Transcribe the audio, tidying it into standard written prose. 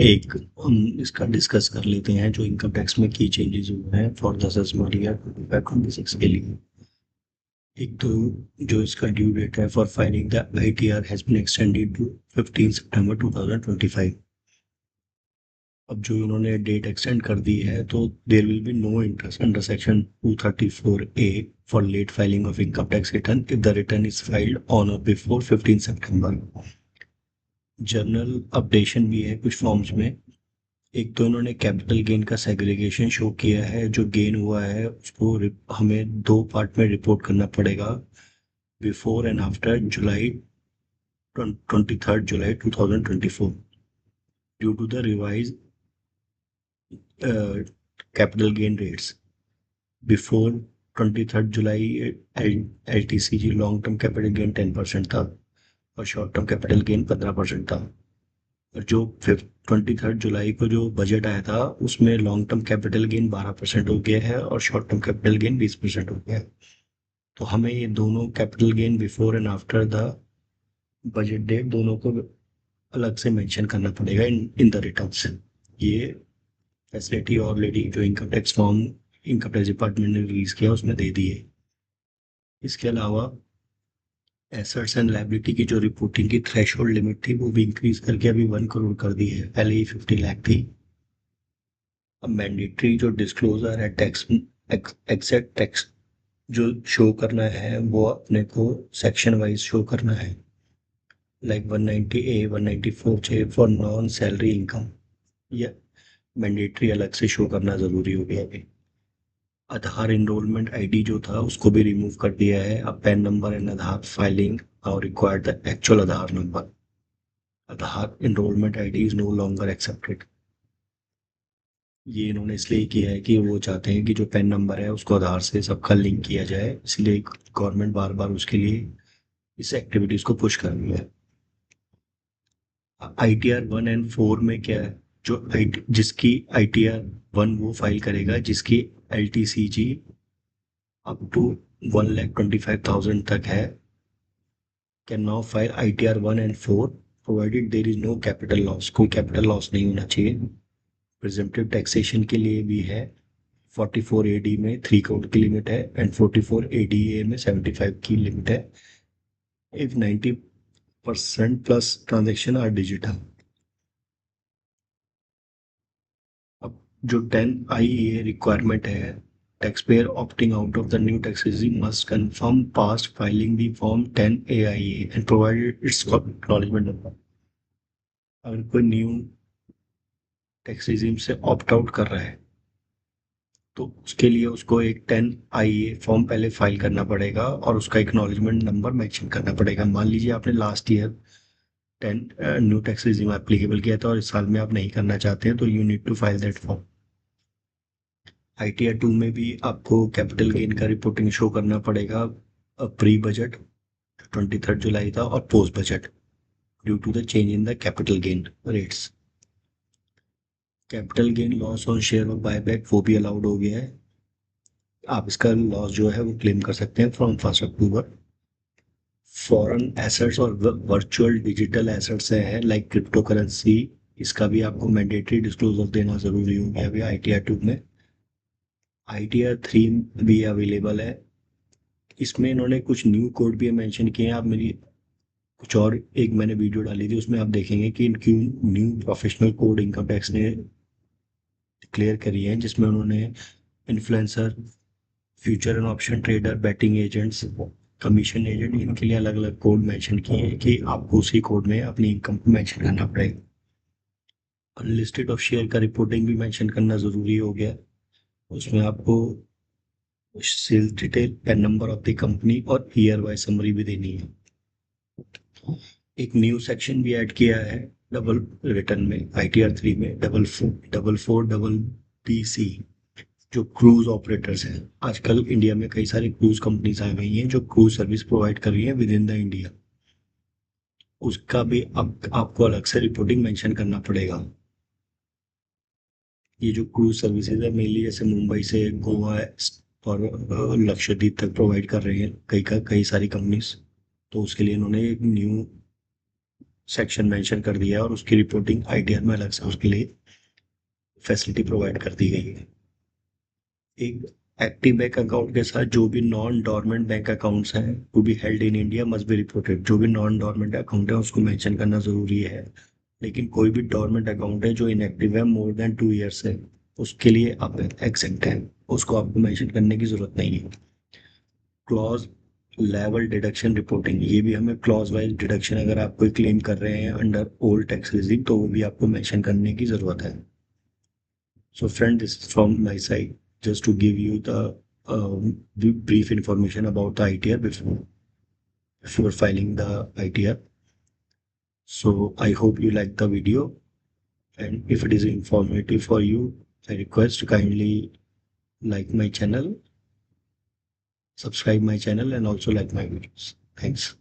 एक हम इसका डिस्कस कर लेते हैं जो इनकम टैक्स में की चेंजेस हुए हैं फॉर द असेसमेंट ईयर 25-26 के लिए। एक तो जो इसका ड्यू डेट है for filing the ITR has been extended to 15 September 2025। अब जो इन्होंने डेट एक्सटेंड कर दी है तो there will be no interest under section 234A for late filing of income tax return if the return is filed on or before 15 September. General updation भी है कुछ फॉर्म्स में। एक तो इन्होंने कैपिटल गेन का सेग्रीगेशन शो किया है, जो गेन हुआ है उसको हमें दो पार्ट में रिपोर्ट करना पड़ेगा, before and after July 23 July 2024 due to the revise capital gain rates. Before 23 July L T C G long term capital gain 10% था और शॉर्ट टर्म कैपिटल गेन 15% था। और जो 23 जुलाई को जो बजट आया था उसमें लॉन्ग टर्म कैपिटल गेन 12% हो गया है और शॉर्ट टर्म कैपिटल गेन 20% हो गया है। तो हमें ये दोनों capital gain before and after the budget date दोनों को अलग से मेंशन करना पड़ेगा इन द रिटर्न्स। ये फैसिलिटी ऑलरेडी जो income tax form income tax department ने रिलीज किया उसमें दे दी है। इसके अलावा एसेट्स एंड लायबिलिटी की जो रिपोर्टिंग की थ्रेशोल्ड लिमिट थी वो भी इंक्रीज करके अभी 1 करोड़ कर दी है, पहले ही 50 लाख थी। अब मैंडेटरी जो डिस्क्लोजर है टैक्स एग्जैक्ट टैक्स जो शो करना है वो अपने को सेक्शन वाइज शो करना है, like 190A 194J for non salary income. या मैंडेटरी अलग से शो करना ज़रूरी हो गया है। आधार इनरोलमेंट आईडी जो था उसको भी रिमूव कर दिया है। अब PAN number and Aadhaar filing और required the actual Aadhaar number. Aadhaar enrolment ID is no longer accepted. ये इन्होंने इसलिए किया है कि वो चाहते हैं कि जो पैन नंबर है उसको आधार से सबका लिंक किया जाए, इसलिए गवर्नमेंट बार बार उसके लिए इस एक्टिविटीज को पुश कर रही है। ITR 1 एंड 4 में क्या है, जो जिसकी ITR 1 वो फाइल करेगा जिसकी LTCG अप टू 1,25,000 तक है, can now file ITR 1 and 4 provided there is no capital loss. कोई कैपिटल लॉस नहीं होना चाहिए। प्रिजम्पटिव टैक्सेशन के लिए भी है। 44AD में 3 करोड़ की लिमिट है एंड 44ADA में 75 की लिमिट है if 90% plus transaction are digital. अब जो 10 IEA रिक्वायरमेंट है, tax payer opting out of the new tax regime must confirm past filing the form 10 AIA and provided its acknowledgement number. अगर कोई new tax regime से opt out कर रहा है तो उसके लिए उसको एक 10 IEA फॉर्म पहले फाइल करना पड़ेगा और उसका एक्नॉलेजमेंट नंबर मेंशन करना पड़ेगा। मान लीजिए आपने last year 10 new tax regime applicable किया था और इस साल में आप नहीं करना चाहते हैं तो you need to file that form. ITR 2 में भी आपको कैपिटल गेन का रिपोर्टिंग शो करना पड़ेगा, प्री बजट 23 जुलाई था और post budget, due to the change in the capital gain rates. Capital gain loss on share of buyback वो भी अलाउड हो गया है। आप इसका लॉस जो है वो क्लेम कर सकते हैं फ्रॉम 1 अक्टूबर। फॉरेन एसेट्स और वर्चुअल डिजिटल एसेट्स है लाइक क्रिप्टो करेंसी, इसका भी आपको मैंडेटरी डिस्क्लोजर देना जरूरी हो गया अभी ITR 2 में। ITR 3 भी अवेलेबल है। इसमें इन्होंने कुछ न्यू कोड भी मेंशन किए हैं। आप मेरी कुछ और एक मैंने वीडियो डाली थी उसमें आप देखेंगे कि इनकी new professional code income tax ने डिक्लेयर करी है, जिसमें उन्होंने influencer, future and option trader, batting agents, commission agent, इनके लिए अलग अलग कोड मेंशन किए हैं कि आपको उसी कोड में अपनी इनकम को मेंशन करना पड़ेगा। अनलिस्टेड ऑफ शेयर का रिपोर्टिंग भी मेंशन करना ज़रूरी हो गया। उसमें आपको sales detail, PAN number of the company और ईयर वाइज समरी भी देनी है। एक न्यू सेक्शन भी ऐड किया है डबल रिटर्न में ITR 3 में, 4444BC, जो क्रूज ऑपरेटर्स हैं। आजकल इंडिया में कई सारी क्रूज कंपनीज आ गई हैं जो क्रूज सर्विस प्रोवाइड कर रही हैं विद इन द इंडिया। उसका भी अब आपको अलग से रिपोर्टिंग मेंशन करना पड़ेगा। ये जो क्रूज सर्विसेज है मेनली जैसे मुंबई से गोवा और लक्षद्वीप तक प्रोवाइड कर रही हैं कई सारी कंपनीज, तो उसके लिए इन्होंने एक न्यू सेक्शन मेंशन कर दिया है और उसकी रिपोर्टिंग आईटीआर में अलग से उसके लिए फैसिलिटी प्रोवाइड कर दी गई है। एक एक्टिव बैंक अकाउंट के साथ जो भी नॉन डोरमेंट बैंक अकाउंट्स हैं वो भी held in India must be reported. जो भी नॉन डोरमेंट अकाउंट है उसको मेंशन करना ज़रूरी है, लेकिन कोई भी डोरमेंट अकाउंट है जो इनएक्टिव है मोर देन 2 ईयर्स है उसके लिए आप एक्सेप्ट है, उसको आपको मेंशन करने की ज़रूरत नहीं है। क्लॉज लेवल डिडक्शन रिपोर्टिंग, ये भी हमें क्लॉज वाइज डिडक्शन अगर आप कोई क्लेम कर रहे हैं अंडर ओल्ड टैक्स रिजीम तो वो भी आपको मेंशन करने की ज़रूरत है। So friend, this is from my side, just to give you the brief information about the ITR before filing the ITR. So I hope you like the video, and if it is informative for you, I request to kindly like my channel, subscribe my channel, and also like my videos. Thanks.